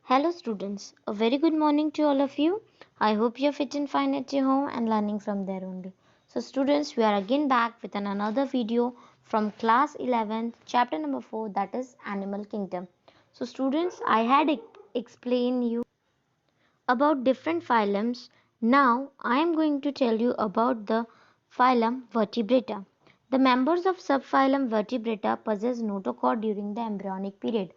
Hello students, a very good morning to all of you. I hope you're fit and fine at your home and learning from there only. So students, we are again back with another video from class 11th, chapter number 4, that is Animal Kingdom. So students, I had explained you about different phylums. Now I am going to tell you about the phylum Vertebrata. The members of subphylum Vertebrata possess notochord during the embryonic period.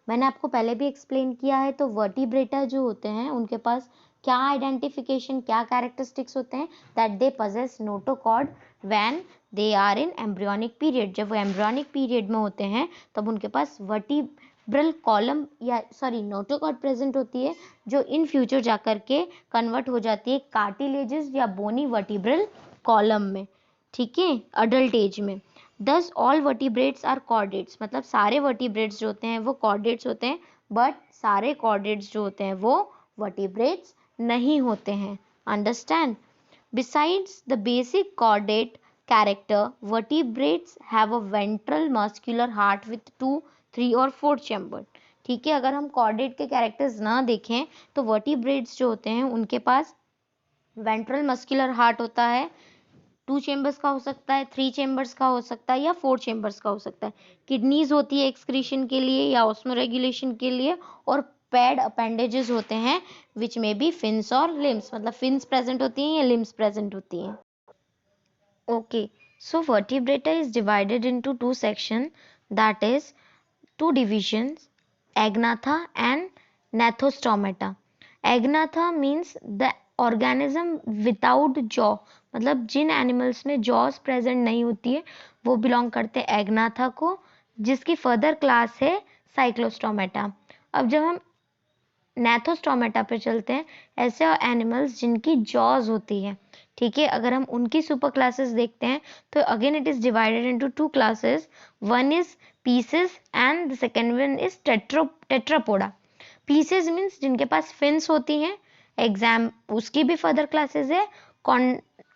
मैंने आपको पहले भी explain किया है, तो vertebrata जो होते हैं उनके पास क्या आइडेंटिफिकेशन, क्या कैरेक्टरिस्टिक्स होते हैं, that they possess notochord when they are in embryonic period. जब वो एम्ब्रियोनिक पीरियड में होते हैं तब उनके पास वर्टिब्रल कॉलम या नोटोकॉर्ड प्रेजेंट होती है, जो इन फ्यूचर जाकर के कन्वर्ट हो जाती है कार्टिलेजेस या बोनी वर्टिब्रल कॉलम में. ठीक है, अडल्ट एज में. दस ऑल वर्टिब्रेट्स आर कॉर्डेट्स, मतलब सारे वर्टिब्रेट्स जो होते हैं वो कॉर्डेट्स होते हैं, बट सारे कॉर्डेट्स जो होते हैं वो वर्टिब्रेट्स नहीं होते हैं. Understand? Besides the basic chordate character, vertebrates have a ventral muscular heart with 2, 3 और 4 चैम्बर. ठीक है, अगर हम कॉर्डेट के कैरेक्टर्स ना देखें तो वर्टिब्रेट्स जो होते हैं उनके पास वेंट्रल मस्कुलर हार्ट होता है. 2 चेम्बर्स का हो सकता है, 3 चेम्बर्स का हो सकता है या 4 चेम्बर्स का हो सकता है. किडनीज होती है एक्सक्रीशन के लिए या ऑस्मोरेगुलेशन के लिए, और पैड अपेंडेजेस होते हैं विच में बी फिन्स और लिम्स, मतलब फिन्स प्रेजेंट होती हैं या लिम्स प्रेजेंट होती हैं. Okay, so vertebrata is divided into 2 section, that is 2 divisions, agnatha and gnathostomata. Agnatha means the organism without jaw, मतलब जिन एनिमल्स में जॉस प्रेजेंट नहीं होती है वो बिलोंग करते हैं एग्नाथा को, जिसकी फर्दर क्लास है साइक्लोस्टोमेटा. अब जब हम नेथोस्टोमेटा पे चलते हैं, ऐसे एनिमल्स जिनकी जॉज होती है. ठीक है, अगर हम उनकी सुपर क्लासेस देखते हैं तो again it is divided into 2 classes. One is pieces and the second one is Tetrapoda. Pieces means जिनके पास फिन्स होती हैं, एग्जाम उसकी भी फर्दर क्लासेस है,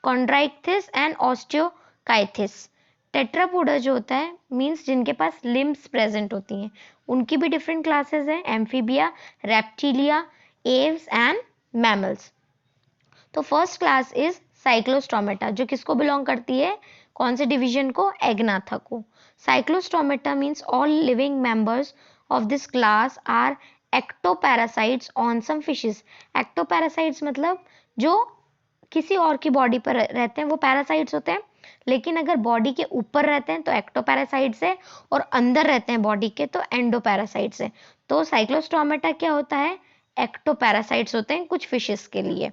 कॉन्ड्राइक्थिस एंड ऑस्टियोकाइथिस. टेट्रापोडा जो होता है मीन्स जिनके पास लिम्स प्रेजेंट होती हैं, उनकी भी डिफरेंट क्लासेस हैं, amphibia, reptilia, Aves and mammals. तो फर्स्ट क्लास इज साइक्लोस्टोमेटा, जो किसको बिलोंग करती है, कौन से डिवीजन को, एग्नाथा को. Cyclostomata means all living members of this class are ectoparasites on some fishes. Ectoparasites मतलब जो किसी और की बॉडी पर रहते हैं वो पैरासाइट्स होते हैं, लेकिन अगर बॉडी के ऊपर रहते हैं तो एक्टोपैरासाइट्स है, और अंदर रहते हैं बॉडी के तो एंडोपैरासाइट्स है. तो साइक्लोस्टोमेटा क्या होता है, एक्टोपैरासाइट्स होते हैं कुछ फिशेस के लिए.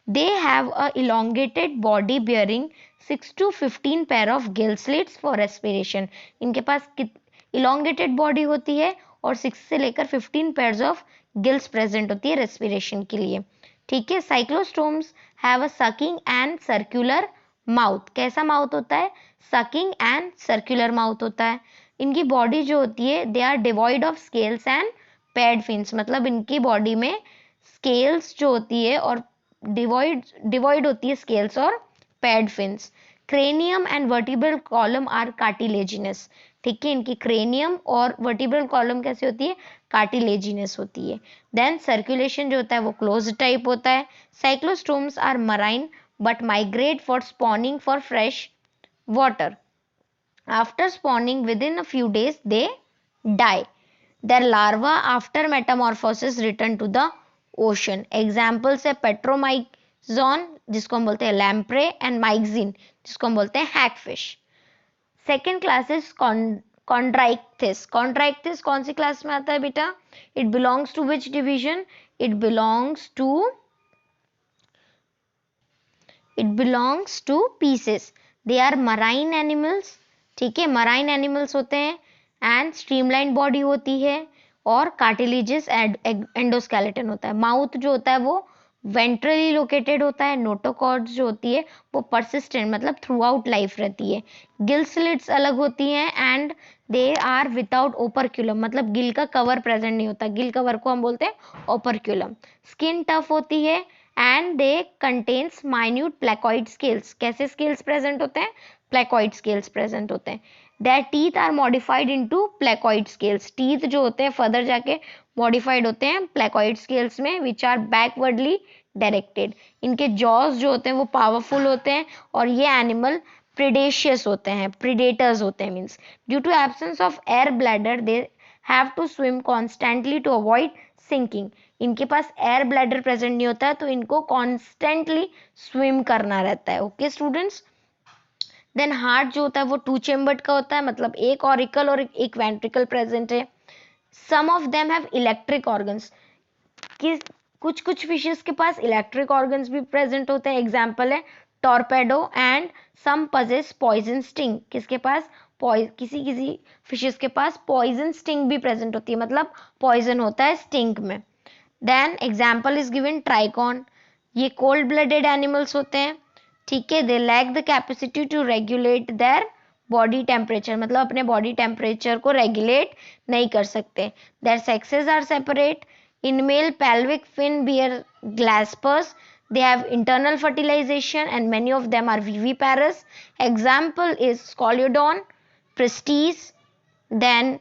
They have a elongated body bearing 6 to 15 pair of gill slits for respiration. इनके पास इलोंगेटेड बॉडी होती है और 6 से लेकर 15 पेयर्स ऑफ गिल्स प्रेजेंट होती है रेस्पिरेशन के लिए. ठीक है, cyclostomes have a sucking and circular mouth. कैसा माउथ होता है, सकिंग एंड सर्कुलर माउथ होता है. इनकी बॉडी जो होती है they are devoid of scales and paired fins, मतलब इनकी बॉडी में स्केल्स जो होती है और डिवॉइड होती है स्केल्स और paired fins. Cranium and vertebral column are cartilaginous. ठीक है, इनकी क्रेनियम और वर्टिब्रल कॉलम कैसी होती है, कार्टिलेजिनस होती है. देन सर्कुलेशन जो होता है वो क्लोज टाइप होता है. Cyclostomes are marine but migrate for spawning for fresh water. After spawning within a few days they die. Their larvae after metamorphosis return to the ocean. Examples है पेट्रोमाइक्सॉन जिसको हम बोलते हैं लैम्प्रे, एंड माइक्सिन जिसको हम बोलते हैं hagfish. Second class is Chondrichthyes. Chondrichthyes कौन सी क्लास में आता है बेटा, it belongs to which division, it belongs to Pisces. They are marine animals. ठीक है, मराइन एनिमल्स होते हैं एंड स्ट्रीमलाइन बॉडी होती है और कार्टिलेजियस एंडोस्केलेटन होता है. माउथ जो होता है वो वेंट्रली लोकेटेड होता है. नोटोकॉर्ड्स जो होती है वो परसिस्टेंट मतलब थ्रू आउट लाइफ रहती है. गिल स्लिट्स अलग होती हैं and they are without operculum, मतलब गिल का कवर प्रेजेंट नहीं होता, गिल कवर को हम बोलते हैं ओपरक्यूलम. स्किन टफ होती है and they contains minute placoid scales. कैसे स्केल्स प्रेजेंट होते हैं, प्लेकॉइड स्केल्स प्रेजेंट होते हैं. Their teeth are modified into placoid scales. Teeth जो होते हैं फर्दर जाके मॉडिफाइड होते हैं प्लेकोइड स्केल्स में, विच आर बैकवर्डली डायरेक्टेड। इनके जॉज जो होते हैं वो पावरफुल होते हैं और ये एनिमल प्रिडेशियस होते हैं, प्रिडेटर्स होते हैं। Means due to absence of air bladder they have to swim constantly to avoid sinking. इनके पास एयर ब्लैडर प्रेजेंट नहीं होता है तो इनको कॉन्स्टेंटली स्विम करना रहता है। Okay students. देन हार्ट जो होता है वो 2 चेम्बर्ड का होता है, मतलब एक ऑरिकल और एक वेंट्रिकल प्रेजेंट है। Some of them have electric organs. कि कुछ कुछ फिशेस के पास इलेक्ट्रिक ऑर्गन्स भी प्रेजेंट होते हैं। एग्जांपल है torpedo and some possess poison sting. किसके पास किसी किसी फिशेस के पास पॉइजन स्टिंग भी प्रेजेंट होती है, मतलब पॉइजन होता है स्टिंग में। Then example is given Trygon. ये कोल्ड ब्लडेड एनिमल्स होते हैं, ठीक है। They lack the capacity to regulate their body temperature, मतलब अपने बॉडी टेम्परेचर को रेगुलेट नहीं कर सकते। Their sexes are separate. In male, pelvic fin bear claspers. They have internal fertilization and many of them are viviparous. Example is Scoliodon, Prestes, then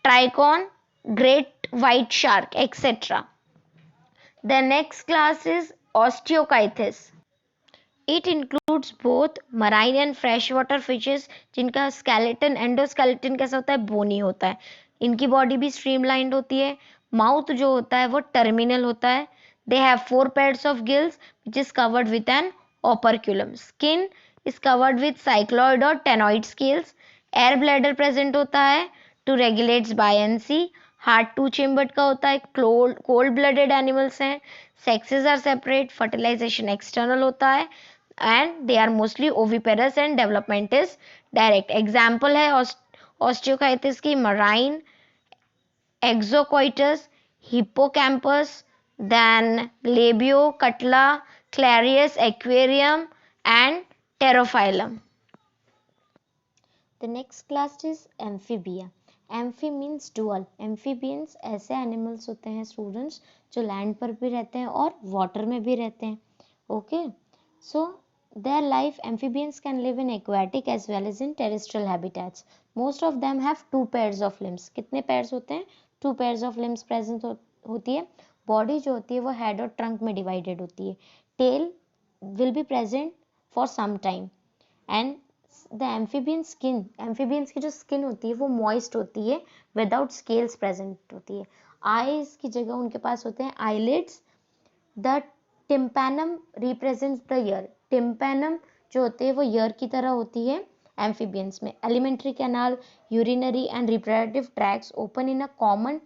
Trichon, great white shark, etc. The next class is Osteocythus. It includes both marine and freshwater fishes जिनका skeleton endoskeleton कैसा होता है, बोनी होता है। इनकी body भी streamlined होती है। माउथ जो होता है वो टर्मिनल होता है। They have 4 pairs of gills which is covered with an operculum. Skin is covered with cycloid और ctenoid scales. Air bladder present होता है to regulates buoyancy. Heart 2 chambered का होता है। कोल्ड ब्लडेड एनिमल्स हैं। Sexes are separate. Fertilisation external होता है and they are mostly oviparous and development is direct. Example है osteocytes की marine, exocoitus, hippocampus, then labio, cutla, clarius, aquarium and pterophyllum. The next class is amphibia. Amphi means dual. Amphibians ऐसे animals होते हैं students जो land पर भी रहते हैं और वाटर में भी रहते हैं। Okay, so their life, amphibians can live in aquatic as well as in terrestrial habitats. Most of them have 2 pairs of limbs. कितने pairs होते हैं? 2 pairs of limbs present होती है। बॉडी जो होती है वो हेड और ट्रंक में डिवाइडेड होती है। Tail will be present for some time and the amphibian skin, amphibians की जो स्किन होती है वो moist होती है, without scales present होती है। eyes की जगह उनके पास होते हैं eyelids. the tympanum represents the ear. tympanum जो होते हैं वो ear की तरह होती है amphibians में। alimentary canal, urinary and reproductive tracts open in a common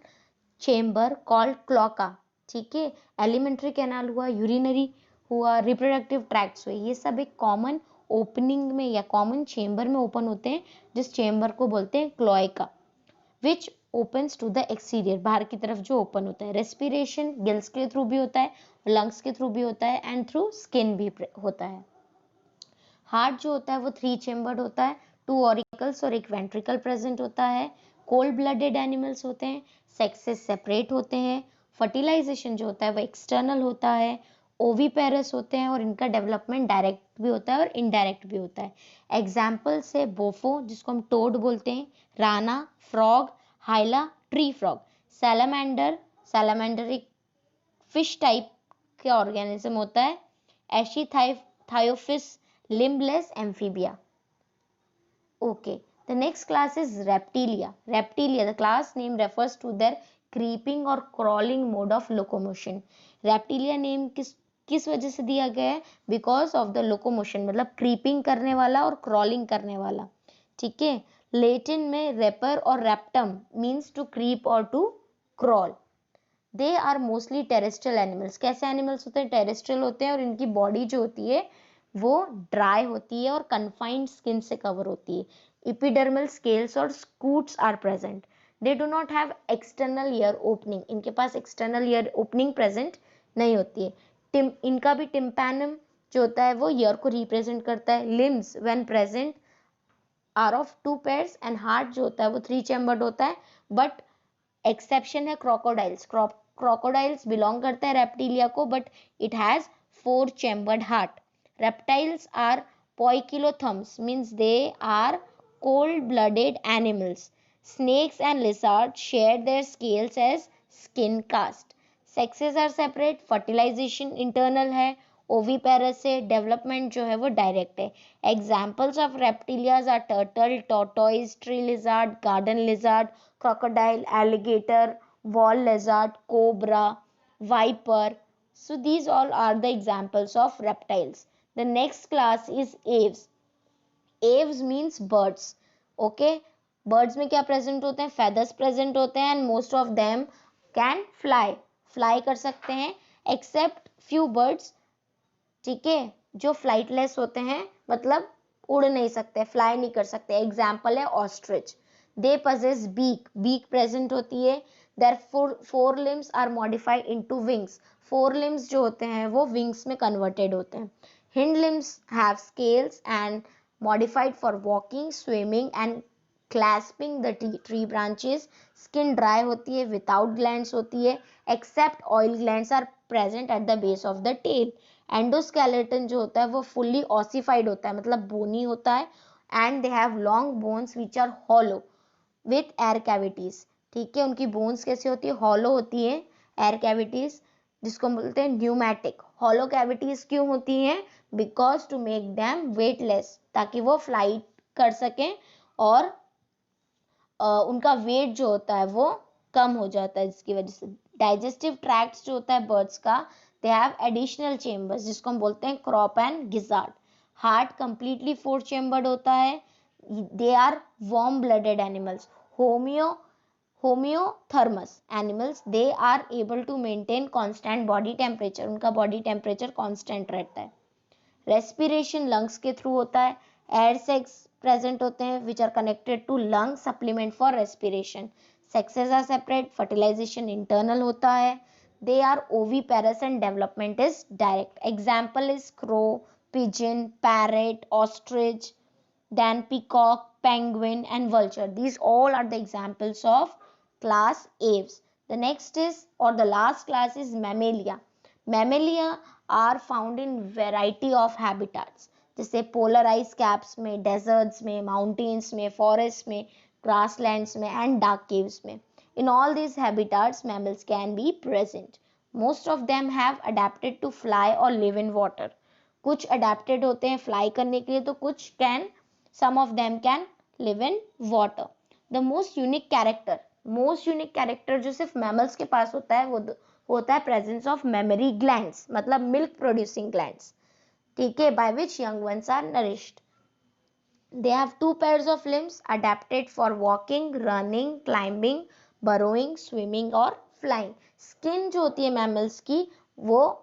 chamber called cloaca. ठीक है, alimentary canal हुआ, urinary हुआ, reproductive tracts हुए, ये सब एक कॉमन ओपनिंग में या कॉमन चेम्बर में ओपन होते हैं, जिस चेम्बर को बोलते हैं cloaca, which opens to the exterior, बाहर की तरफ जो ओपन होता है। रेस्पिरेशन गिल्स के थ्रू भी होता है, लंग्स के थ्रू भी होता है एंड थ्रू स्किन भी होता है। हार्ट जो होता है वो 3 चेम्बर्ड होता है, 2 ऑरिकल्स और एक वेंट्रिकल प्रेजेंट होता है। कोल्ड ब्लडेड एनिमल्स होते हैं, सेक्सेस सेपरेट होते हैं। फर्टिलाइजेशन जो होता है वो एक्सटर्नल होता है। ओवीपेरस होते हैं और इनका डेवलपमेंट डायरेक्ट भी होता है और इनडायरेक्ट भी होता है। एग्जाम्पल से बोफो जिसको हम टोड बोलते हैं, Rana, frog, हाइला, tree frog. Salamander, salamander एक फिश टाइप के ऑर्गेनिज्म होता है। एशीथायोफिस, limbless amphibia. Okay, the next class is reptilia. Reptilia, the class name refers to their creeping or crawling mode of locomotion. Reptilia name किस वजह से दिया गया है? Because of the locomotion, मतलब creeping करने वाला और crawling करने वाला। ठीक है, Latin में reper और raptum means to creep or to crawl. They are mostly terrestrial animals. कैसे animals होते हैं? Terrestrial होते हैं और इनकी body जो होती है वो ड्राई होती है और कन्फाइंड स्किन से कवर होती है। इपिडर्मल स्केल्स और scutes are present. They do not have external ear opening, इनके पास एक्सटर्नल ईयर ओपनिंग प्रेजेंट नहीं होती है। इनका भी टिम्पैनम जो होता है वो ईयर को रिप्रेजेंट करता है। Limbs when present are of 2 pairs and heart जो होता है वो 3 चेम्बर्ड होता है, बट एक्सेप्शन है क्रोकोडाइल्स। क्रोकोडाइल्स बिलोंग करता है रेप्टिलिया को, but it has 4 chambered heart. Reptiles are poikilotherms, means they are cold-blooded animals. Snakes and lizards share their scales as skin cast. Sexes are separate, fertilisation internal है, oviparous से, development जो है वो direct है। Examples of Reptilia are turtle, tortoise, tree lizard, garden lizard, crocodile, alligator, wall lizard, cobra, viper. So these all are the examples of reptiles. The next class is aves. Aves means birds. Okay, birds में क्या present होते हैं? feathers present होते हैं and most of them can fly कर सकते हैं except few birds, ठीक है, जो फ्लाइटलेस होते हैं, मतलब उड़ नहीं सकते, फ्लाई नहीं कर सकते। एग्जाम्पल है ostrich. They possess beak present होती है। Their forelimbs are modified into wings. Forelimbs जो होते हैं वो विंग्स में कन्वर्टेड होते हैं। Hind limbs have scales and modified for walking, swimming and clasping the tree branches. Skin dry होती है, विदाउट ग्लैंड्स होती है, except oil glands are present at the base of the tail. Endoskeleton जो होता है वो फुल्ली ऑसिफाइड होता है, मतलब बोनी होता है, and they have long bones which are hollow with air cavities. ठीक है, उनकी बोन्स कैसी होती है? हॉलो होती है, एयर कैविटीज, जिसको बोलते हैं न्यूमैटिक। हॉलो कैविटीज क्यों होती हैं? Because to make them weightless, ताकि वो फ्लाइट कर सकें और उनका वेट जो होता है वो कम हो जाता है, जिसकी वजह से। डाइजेस्टिव ट्रैक्ट जो होता है बर्ड्स का, दे हैव एडिशनल चेम्बर्स, जिसको हम बोलते हैं crop and gizzard. Heart completely four chambered होता है। They are warm blooded animals. Homeothermous animals, they are able to maintain constant body temperature, उनका बॉडी टेम्परेचर कांस्टेंट रहता है। रेस्पिरेशन लंग्स के थ्रू होता है। एयर सेक्स प्रेजेंट होते हैं which are connected to lung supplement for respiration. Sexes are separate, fertilisation internal होता है। They are oviparous and development is direct. Example is crow, pigeon, parrot, ostrich, then peacock, penguin and vulture. These all are the examples of class aves. The next is, or the last class is mammalia. Mammalia are found in variety of habitats, जैसे polar ice caps में, deserts में, mountains में, forests में, grasslands में and dark caves में. In all these habitats, mammals can be present. Most of them have adapted to fly or live in water. कुछ adapted होते हैं फ्लाई करने के लिए, तो कुछ can, some of them can live in water. The most unique character जो सिर्फ मैमल्स के पास होता है वो होता है प्रेजेंस ऑफ मेमोरी ग्लैंड्स, मतलब मिल्क प्रोड्यूसिंग ग्लैंड्स, ठीक है, by which young ones are nourished. They have two pairs of limbs adapted for walking, running, climbing, burrowing, swimming और फ्लाइंग। स्किन जो होती है मैमल्स की वो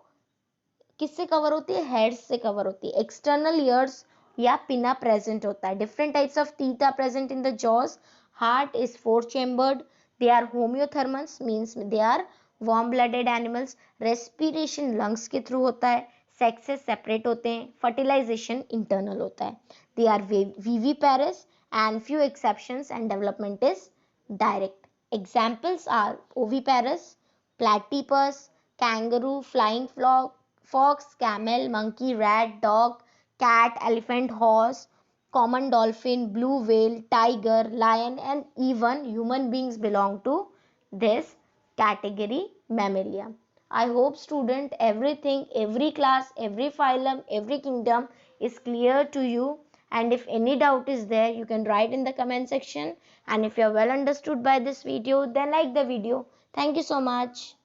किससे कवर होती है? हेड्स से कवर होती है। एक्सटर्नल ईयर्स या पिना प्रेजेंट होता है। Different types of teeth are present in the jaws. Heart is four chambered. They are homoiothermous, means they are warm blooded animals. Respiration lungs के थ्रू होता है। सेक्सेस सेपरेट होते हैं। फर्टिलाइजेशन इंटरनल होता है। They are viviparous and few exceptions and development is direct. Examples are oviparous, platypus, kangaroo, flying fox, camel, monkey, rat, dog, cat, elephant, horse, common dolphin, blue whale, tiger, lion, and even human beings belong to this category, mammalia. I hope student everything, every class, every phylum, every kingdom is clear to you. And if any doubt is there, you can write in the comment section. And if you are well understood by this video, then like the video. Thank you so much.